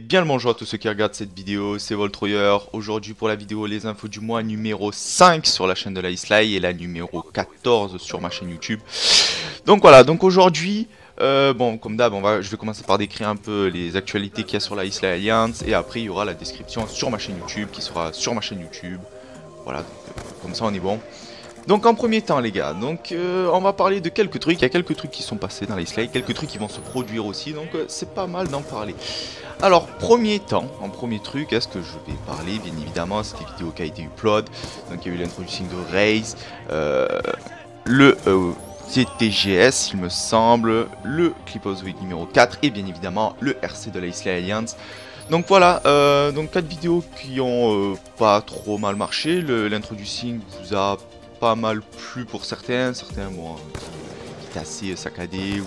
bien le bonjour à tous ceux qui regardent cette vidéo, c'est Voltroyer. Aujourd'hui pour la vidéo les infos du mois numéro 5 sur la chaîne de la Islay et la numéro 14 sur ma chaîne YouTube. Donc voilà, donc aujourd'hui, bon comme d'hab, je vais commencer par décrire un peu les actualités qu'il y a sur la Islay Alliance et après il y aura la description sur ma chaîne YouTube qui sera sur ma chaîne YouTube. Voilà, donc, comme ça on est bon. Donc en premier temps les gars, donc on va parler de quelques trucs, il y a quelques trucs qui sont passés dans l'Islay, quelques trucs qui vont se produire aussi, donc c'est pas mal d'en parler. Alors premier temps, en premier truc, est-ce que je vais parler, bien évidemment, c'est des vidéos qui a été upload, donc il y a eu l'introduction de Raze, le TTGS il me semble, le Clip of the Week numéro 4 et bien évidemment le RC de la Islay Alliance. Donc voilà, donc 4 vidéos qui ont pas trop mal marché, l'introduction vous a pas mal plu pour certains bon, qui étaient assez saccadés ou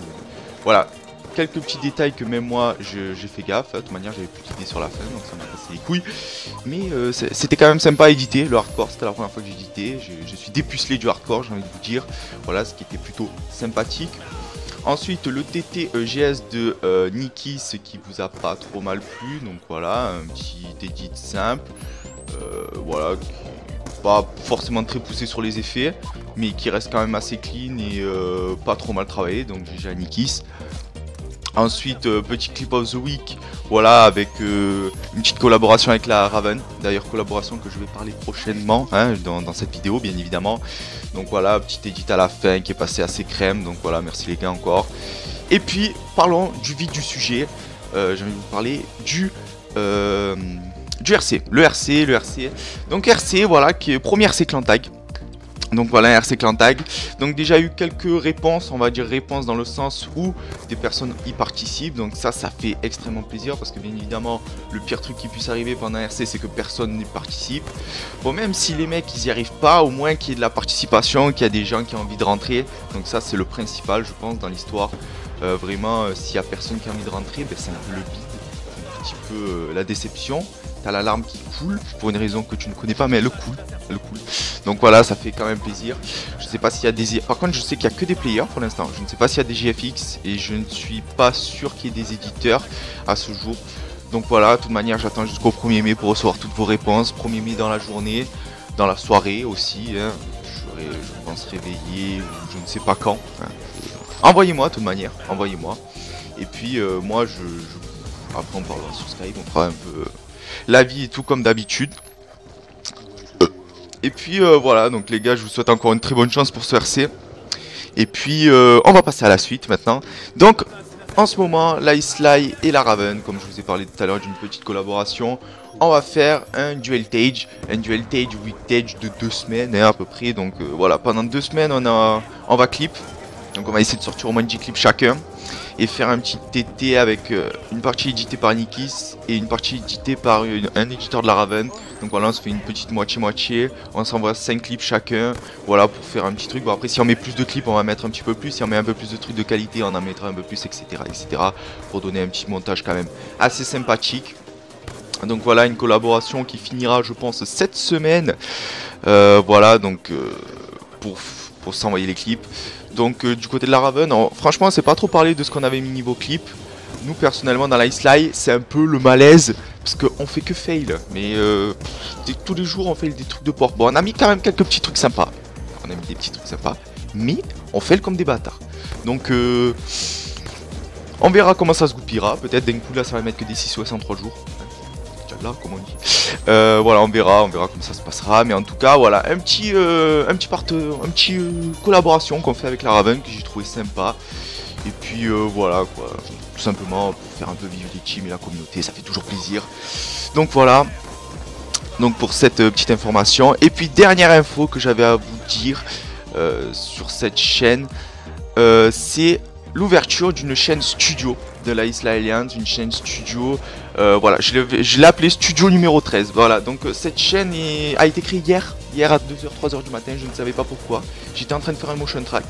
voilà, quelques petits détails que même moi j'ai fait gaffe, de toute manière j'avais plus d'idées sur la fin donc ça m'a cassé les couilles, mais c'était quand même sympa à éditer, le hardcore c'était la première fois que j'éditais, je suis dépucelé du hardcore j'ai envie de vous dire, voilà ce qui était plutôt sympathique. Ensuite le TTGS de Nikki, ce qui vous a pas trop mal plu, donc voilà, un petit edit simple, voilà, pas forcément très poussé sur les effets, mais qui reste quand même assez clean et pas trop mal travaillé, donc GG à Nikis. Ensuite, petit clip of the week, voilà, avec une petite collaboration avec la Raven, d'ailleurs collaboration que je vais parler prochainement hein, dans cette vidéo bien évidemment. Donc voilà, petit edit à la fin qui est passé assez crème, donc voilà, merci les gars encore. Et puis, parlons du vif du sujet, j'ai envie de vous parler du RC, le RC, donc RC, voilà, qui est premier RC Clan Tag. Donc voilà, un RC Clan Tag. Donc déjà eu quelques réponses, on va dire réponses dans le sens où des personnes y participent. Donc ça fait extrêmement plaisir parce que bien évidemment, le pire truc qui puisse arriver pendant un RC, c'est que personne n'y participe. Bon, même si les mecs ils y arrivent pas, au moins qu'il y ait de la participation, qu'il y a des gens qui ont envie de rentrer. Donc ça c'est le principal, je pense, dans l'histoire. Vraiment, s'il y a personne qui a envie de rentrer, ben, c'est un peu le bide, un petit peu la déception. T'as l'alarme qui coule pour une raison que tu ne connais pas, mais elle coule, donc voilà, ça fait quand même plaisir. Je sais pas s'il y a des... Par contre je sais qu'il y a que des players pour l'instant, je ne sais pas s'il y a des GFX et je ne suis pas sûr qu'il y ait des éditeurs à ce jour. Donc voilà, de toute manière j'attends jusqu'au 1er mai pour recevoir toutes vos réponses. 1er mai dans la journée, dans la soirée aussi, hein. Je pense réveiller ou je ne sais pas quand, hein. Envoyez-moi de toute manière, envoyez-moi. Et puis moi après on parlera sur Skype, on fera un peu la vie et tout comme d'habitude. Et puis voilà, donc les gars, je vous souhaite encore une très bonne chance pour ce RC. Et puis on va passer à la suite maintenant. Donc en ce moment, la Islay et la Raven, comme je vous ai parlé tout à l'heure d'une petite collaboration, on va faire un duel tage weektage de 2 semaines hein, à peu près. Donc voilà, pendant 2 semaines on va clip. Donc on va essayer de sortir au moins 10 clips chacun. Et faire un petit TT avec une partie éditée par Nikis et une partie éditée par un éditeur de la Raven. Donc voilà, on se fait une petite moitié-moitié. On s'envoie 5 clips chacun. Voilà, pour faire un petit truc. Bon, après, si on met plus de clips, on va mettre un petit peu plus. Si on met un peu plus de trucs de qualité, on en mettra un peu plus, etc. Pour donner un petit montage quand même assez sympathique. Donc voilà, une collaboration qui finira, je pense, cette semaine. Voilà, donc pour s'envoyer les clips. Donc du côté de la Raven, franchement c'est pas trop parlé de ce qu'on avait mis niveau clip. Nous personnellement dans la Islay c'est un peu le malaise parce qu'on fait que fail. Mais tous les jours on fait des trucs de porc. Bon on a mis quand même quelques petits trucs sympas. On a mis des petits trucs sympas. Mais on fait comme des bâtards. Donc on verra comment ça se goupillera. Peut-être d'un coup là ça va mettre que des 6 en 3 jours. Là, comme on dit. Voilà, on verra comment ça se passera. Mais en tout cas, voilà, un petit collaboration qu'on fait avec la Raven que j'ai trouvé sympa. Et puis voilà, quoi, tout simplement pour faire un peu vivre les teams et la communauté, ça fait toujours plaisir. Donc voilà. Donc pour cette petite information. Et puis dernière info que j'avais à vous dire sur cette chaîne, c'est l'ouverture d'une chaîne studio de la Islay Alliance, une chaîne studio, voilà, je l'ai appelée studio numéro 13, voilà, donc cette chaîne a été créée hier à 2h, 3h du matin, je ne savais pas pourquoi, j'étais en train de faire un motion track,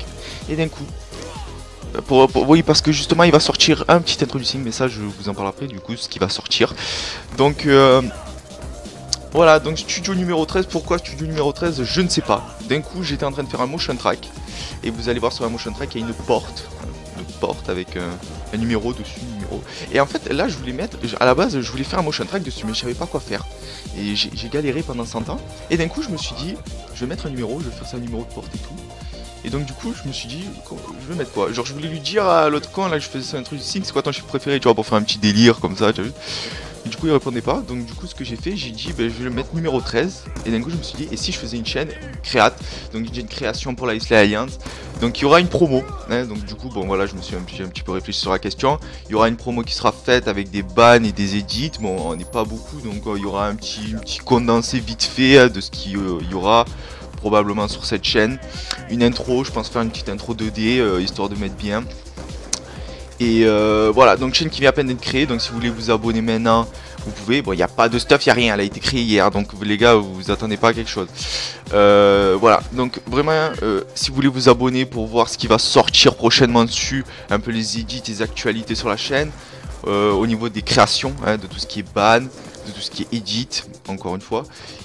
et d'un coup, oui, parce que justement il va sortir un petit introducing, mais ça je vous en parle après, du coup, ce qui va sortir, donc voilà, donc studio numéro 13, pourquoi studio numéro 13, je ne sais pas, d'un coup j'étais en train de faire un motion track, et vous allez voir sur la motion track, il y a une porte, le porte avec un numéro dessus, numéro. Et en fait là je voulais mettre, à la base je voulais faire un motion track dessus mais je savais pas quoi faire. Et j'ai galéré pendant 100 ans. Et d'un coup je me suis dit, je vais mettre un numéro, je vais faire ça un numéro de porte et tout. Et donc du coup je me suis dit, je vais mettre quoi? Genre je voulais lui dire à l'autre camp, là que je faisais ça un truc du signe, c'est quoi ton chiffre préféré, tu vois, pour faire un petit délire comme ça, tu as vu. Et du coup il répondait pas, donc du coup ce que j'ai fait, j'ai dit ben, je vais le mettre numéro 13. Et d'un coup je me suis dit, et si je faisais une chaîne créate, donc j'ai une création pour la Islay Alliance. Donc il y aura une promo, hein, donc du coup bon voilà, je me suis un petit peu réfléchi sur la question. Il y aura une promo qui sera faite avec des bans et des edits, bon on n'est pas beaucoup, donc il y aura un petit condensé vite fait de ce qu'il y aura probablement sur cette chaîne. Une intro, je pense faire une petite intro 2D, histoire de mettre bien. Et voilà, donc chaîne qui vient à peine d'être créée, donc si vous voulez vous abonner maintenant, vous pouvez. Bon, il n'y a pas de stuff, il n'y a rien, elle a été créée hier, donc les gars, vous attendez pas à quelque chose. Voilà, donc vraiment, si vous voulez vous abonner pour voir ce qui va sortir prochainement dessus, un peu les edits, les actualités sur la chaîne, au niveau des créations, hein, de tout ce qui est ban, de tout ce qui est edit, encore une fois.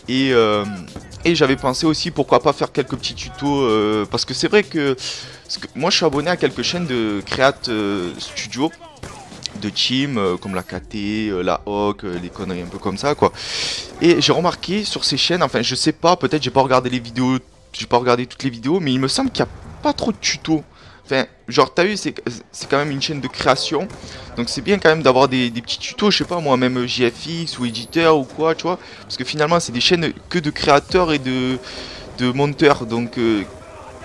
Et j'avais pensé aussi pourquoi pas faire quelques petits tutos, parce que c'est vrai que moi je suis abonné à quelques chaînes de Create Studio, de team, comme la KT, la Hawk, les conneries un peu comme ça quoi. Et j'ai remarqué sur ces chaînes, enfin je sais pas, peut-être j'ai pas regardé les vidéos, j'ai pas regardé toutes les vidéos, mais il me semble qu'il n'y a pas trop de tutos. Enfin, genre t'as vu, c'est quand même une chaîne de création, donc c'est bien quand même d'avoir des petits tutos, je sais pas moi, même JFX ou éditeur ou quoi, tu vois, parce que finalement c'est des chaînes que de créateurs et de monteurs, donc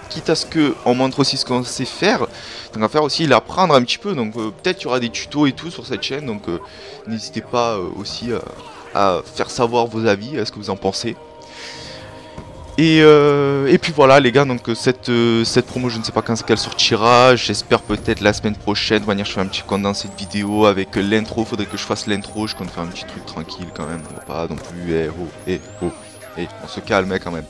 quitte à ce que on montre aussi ce qu'on sait faire, donc à faire aussi l'apprendre un petit peu, donc peut-être il y aura des tutos et tout sur cette chaîne, donc n'hésitez pas aussi à faire savoir vos avis, à ce que vous en pensez. Et puis voilà les gars, donc cette promo je ne sais pas quand elle sortira, j'espère peut-être la semaine prochaine. De manière je fais un petit condensé de vidéo avec l'intro, faudrait que je fasse l'intro, je compte faire un petit truc tranquille quand même, on va pas non plus, on se calme quand même.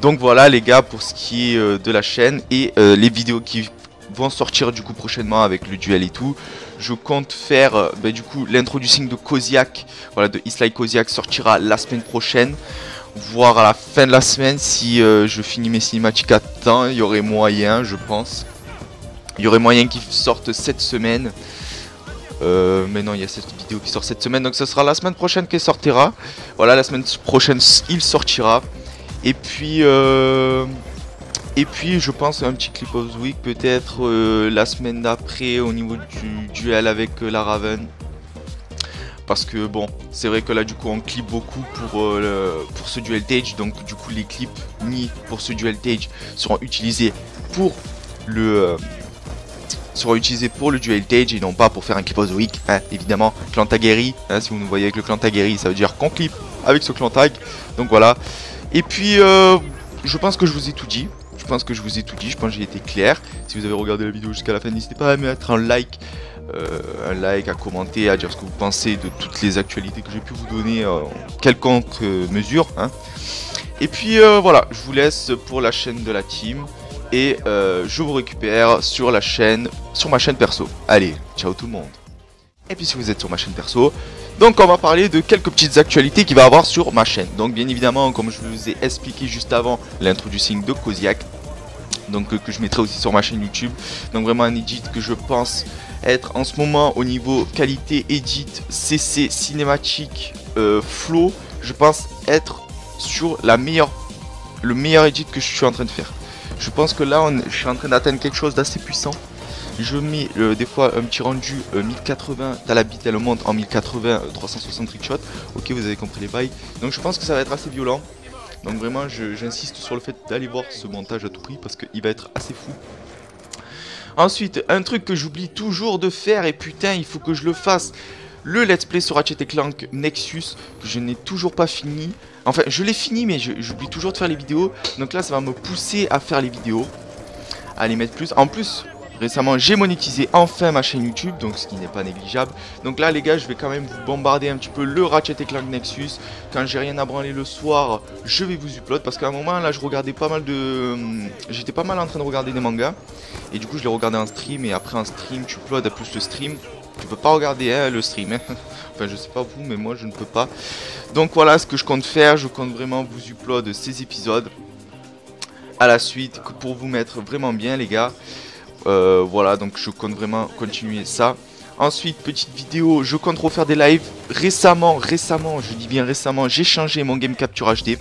Donc voilà les gars pour ce qui est de la chaîne et les vidéos qui vont sortir du coup prochainement avec le duel et tout. Je compte faire du coup l'introduction de Kozyak, voilà, de Islay Kozyak sortira la semaine prochaine. Voir à la fin de la semaine si je finis mes cinématiques à temps, il y aurait moyen je pense. Il y aurait moyen qu'ils sortent cette semaine. Mais non, il y a cette vidéo qui sort cette semaine, donc ce sera la semaine prochaine qu'elle sortira. Voilà, la semaine prochaine il sortira. Et puis je pense un petit clip of the week peut-être la semaine d'après au niveau du duel avec la Raven. Parce que bon, c'est vrai que là du coup on clip beaucoup pour ce duel stage, donc du coup les clips mis pour ce duel stage seront utilisés pour le duel stage et non pas pour faire un clip of the week, hein, évidemment. Clan Tagueri, hein, si vous nous voyez avec le clan Tagueri, ça veut dire qu'on clip avec ce clan tag, donc voilà. Et puis je pense que je vous ai tout dit. Je pense que j'ai été clair. Si vous avez regardé la vidéo jusqu'à la fin, n'hésitez pas à mettre un like, à commenter, à dire ce que vous pensez de toutes les actualités que j'ai pu vous donner en quelconque mesure, hein. Et puis voilà, je vous laisse pour la chaîne de la team et je vous récupère sur ma chaîne perso. Allez, ciao tout le monde. Et puis si vous êtes sur ma chaîne perso, donc on va parler de quelques petites actualités qu'il va y avoir sur ma chaîne. Donc bien évidemment, comme je vous ai expliqué juste avant, l'introduction de Kozyak, donc que je mettrai aussi sur ma chaîne YouTube. Donc vraiment un edit que je pense être en ce moment au niveau qualité edit, CC, cinématique, flow, je pense être sur le meilleur edit que je suis en train de faire. Je pense que là je suis en train d'atteindre quelque chose d'assez puissant. Je mets des fois un petit rendu 1080, t'as la bite elle monte en 1080, 360 trickshot. Ok, vous avez compris les bails. Donc je pense que ça va être assez violent. Donc vraiment j'insiste sur le fait d'aller voir ce montage à tout prix parce qu'il va être assez fou. Ensuite, un truc que j'oublie toujours de faire et putain il faut que je le fasse. Le let's play sur Ratchet & Clank Nexus que je n'ai toujours pas fini. Enfin je l'ai fini mais j'oublie toujours de faire les vidéos. Donc là ça va me pousser à faire les vidéos, à les mettre plus. En plus récemment j'ai monétisé enfin ma chaîne YouTube, donc ce qui n'est pas négligeable. Donc là les gars je vais quand même vous bombarder un petit peu le Ratchet & Clank Nexus. Quand j'ai rien à branler le soir je vais vous upload. Parce qu'à un moment là je regardais pas mal de... J'étais pas mal en train de regarder des mangas. Et du coup je les regardais en stream. Et après en stream tu uploads plus le stream. Tu peux pas regarder hein, le stream hein. Enfin je sais pas vous mais moi je ne peux pas. Donc voilà ce que je compte faire. Je compte vraiment vous upload ces épisodes à la suite pour vous mettre vraiment bien les gars. voilà, donc je compte vraiment continuer ça. Ensuite, petite vidéo, je compte refaire des lives. Récemment, je dis bien récemment, j'ai changé mon Game Capture HD.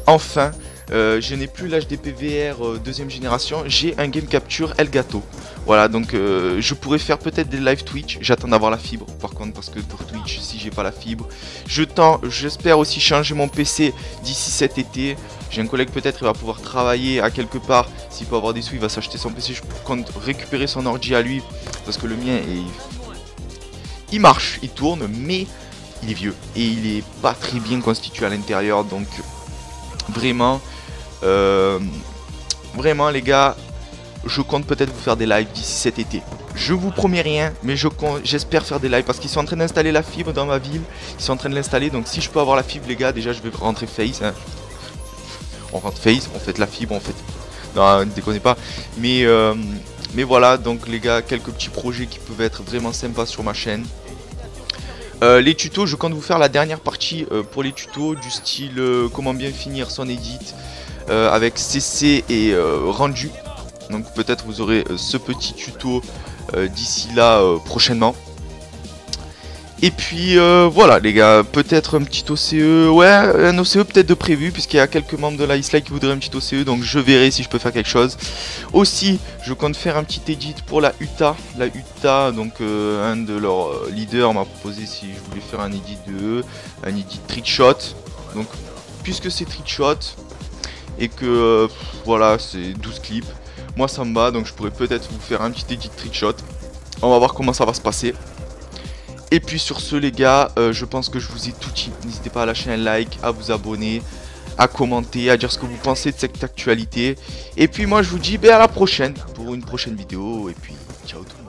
Enfin, je n'ai plus l'HD PVR deuxième génération, j'ai un Game Capture Elgato. Voilà, donc je pourrais faire peut-être des live Twitch. J'attends d'avoir la fibre, par contre, parce que pour Twitch, si j'ai pas la fibre, j'espère aussi changer mon PC d'ici cet été. J'ai un collègue, peut-être il va pouvoir travailler à quelque part. S'il peut avoir des sous, il va s'acheter son PC. Je compte récupérer son ordi à lui, parce que le mien il marche, il tourne, mais il est vieux et il est pas très bien constitué à l'intérieur. Donc vraiment, vraiment les gars, je compte peut-être vous faire des lives d'ici cet été. Je vous promets rien, mais j'espère faire des lives parce qu'ils sont en train d'installer la fibre dans ma ville. Ils sont en train de l'installer, donc si je peux avoir la fibre les gars, déjà je vais rentrer Face. Hein. On rentre Face, on fait la fibre, on fait... Non, ne déconnez pas. Mais voilà, donc les gars, quelques petits projets qui peuvent être vraiment sympas sur ma chaîne. Les tutos, je compte vous faire la dernière partie pour les tutos du style comment bien finir son edit avec CC et rendu. Donc peut-être vous aurez ce petit tuto d'ici là prochainement. Et puis voilà les gars, peut-être un petit OCE, ouais un OCE peut-être de prévu puisqu'il y a quelques membres de la Islay qui voudraient un petit OCE, donc je verrai si je peux faire quelque chose. Aussi je compte faire un petit edit pour la UTA, donc un de leurs leaders m'a proposé si je voulais faire un edit de eux, un edit trickshot. Donc puisque c'est trickshot et que voilà c'est 12 clips, moi ça me va, donc je pourrais peut-être vous faire un petit edit trickshot. On va voir comment ça va se passer. Et puis sur ce les gars, je pense que je vous ai tout dit. N'hésitez pas à lâcher un like, à vous abonner, à commenter, à dire ce que vous pensez de cette actualité. Et puis moi je vous dis à la prochaine pour une prochaine vidéo. Et puis ciao tout le monde.